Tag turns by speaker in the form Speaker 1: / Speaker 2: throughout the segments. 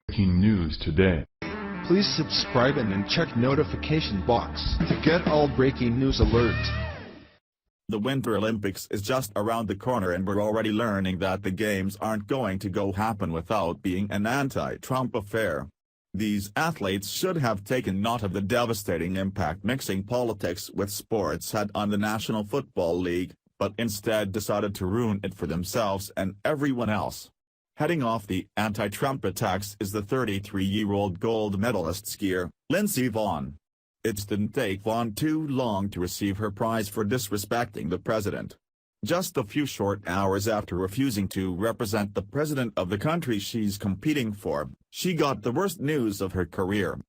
Speaker 1: Breaking news today.
Speaker 2: Please subscribe and then check notification box to get all breaking news alerts.
Speaker 3: The Winter Olympics is just around the corner and we're already learning that the games aren't going to happen without being an anti-Trump affair. These athletes should have taken note of the devastating impact mixing politics with sports had on the National Football League, but instead decided to ruin it for themselves and everyone else. Heading off the anti-Trump attacks is the 33-year-old gold medalist skier, Lindsey Vonn. It didn't take Vonn too long to receive her prize for disrespecting the president. Just a few short hours after refusing to represent the president of the country she's competing for, she got the worst news of her career.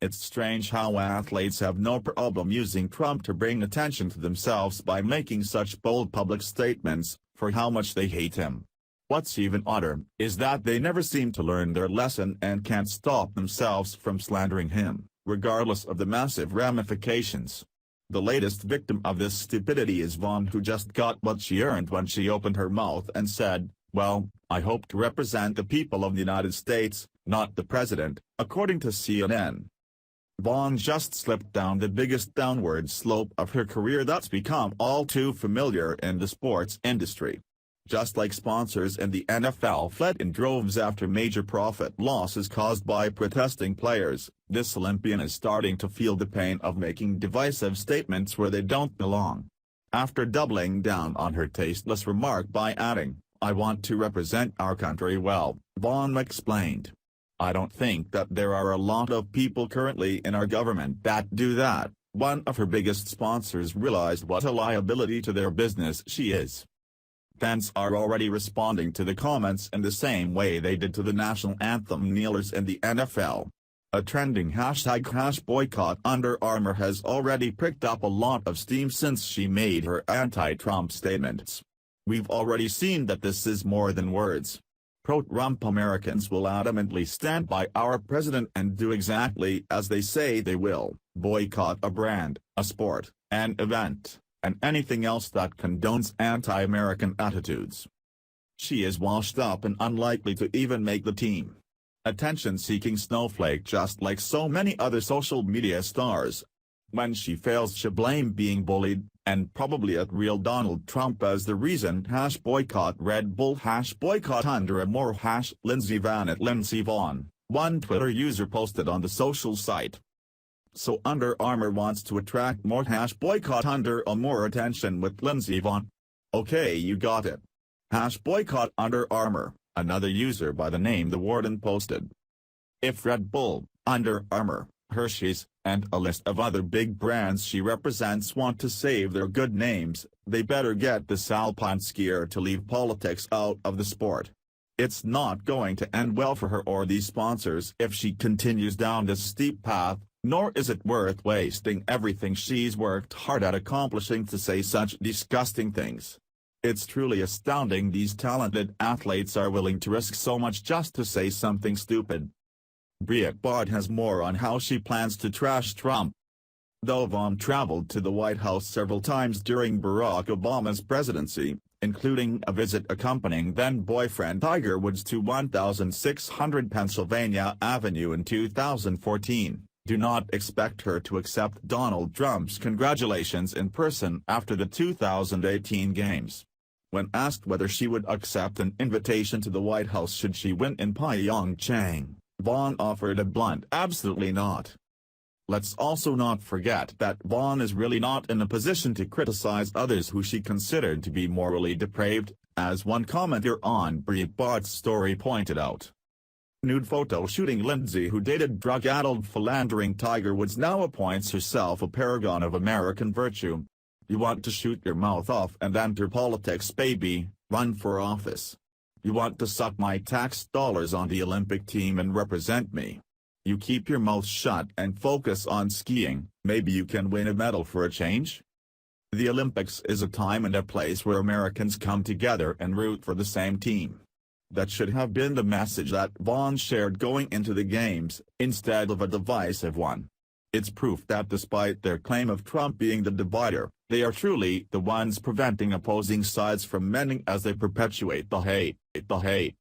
Speaker 3: It's strange how athletes have no problem using Trump to bring attention to themselves by making such bold public statements for how much they hate him. What's even odder is that they never seem to learn their lesson and can't stop themselves from slandering him, regardless of the massive ramifications. The latest victim of this stupidity is Vonn, who just got what she earned when she opened her mouth and said, "Well, I hope to represent the people of the United States, not the president," according to CNN. Vonn just slipped down the biggest downward slope of her career that's become all too familiar in the sports industry. Just like sponsors in the NFL fled in droves after major profit losses caused by protesting players, this Olympian is starting to feel the pain of making divisive statements where they don't belong. After doubling down on her tasteless remark by adding, "I want to represent our country well," Vonn explained. "I don't think that there are a lot of people currently in our government that do that." One of her biggest sponsors realized what a liability to their business she is. Fans are already responding to the comments in the same way they did to the national anthem kneelers in the NFL. A trending #boycott Under Armour has already picked up a lot of steam since she made her anti-Trump statements. "We've already seen that this is more than words. Pro-Trump Americans will adamantly stand by our president and do exactly as they say they will, boycott a brand, a sport, an event, and anything else that condones anti-American attitudes." She is washed up and unlikely to even make the team. Attention-seeking snowflake just like so many other social media stars. When she fails she'll blame being bullied, and probably at real Donald Trump as the reason. #boycott Red Bull #boycott Under Armour #Lindsey Vonn at Lindsey Vonn, one Twitter user posted on the social site. "So Under Armour wants to attract more #boycott Under Armour attention with Lindsey Vonn? Okay, you got it. #boycott Under Armour," another user by the name The Warden posted. If Red Bull, Under Armour, Hershey's, and a list of other big brands she represents want to save their good names, they better get this alpine skier to leave politics out of the sport. It's not going to end well for her or these sponsors if she continues down this steep path, nor is it worth wasting everything she's worked hard at accomplishing to say such disgusting things. It's truly astounding these talented athletes are willing to risk so much just to say something stupid. Breitbart has more on how she plans to trash Trump. Though Vonn traveled to the White House several times during Barack Obama's presidency, including a visit accompanying then-boyfriend Tiger Woods to 1600 Pennsylvania Avenue in 2014, do not expect her to accept Donald Trump's congratulations in person after the 2018 games. When asked whether she would accept an invitation to the White House should she win in Pyeongchang, Vonn offered a blunt "absolutely not." Let's also not forget that Vonn is really not in a position to criticize others who she considered to be morally depraved, as one commenter on Breitbart's story pointed out. Nude photo shooting Lindsey, who dated drug-addled philandering Tiger Woods, now appoints herself a paragon of American virtue. "You want to shoot your mouth off and enter politics, baby, run for office. You want to suck my tax dollars on the Olympic team and represent me. You keep your mouth shut and focus on skiing, maybe you can win a medal for a change." The Olympics is a time and a place where Americans come together and root for the same team. That should have been the message that Vonn shared going into the games, instead of a divisive one. It's proof that despite their claim of Trump being the divider, they are truly the ones preventing opposing sides from mending as they perpetuate the hate.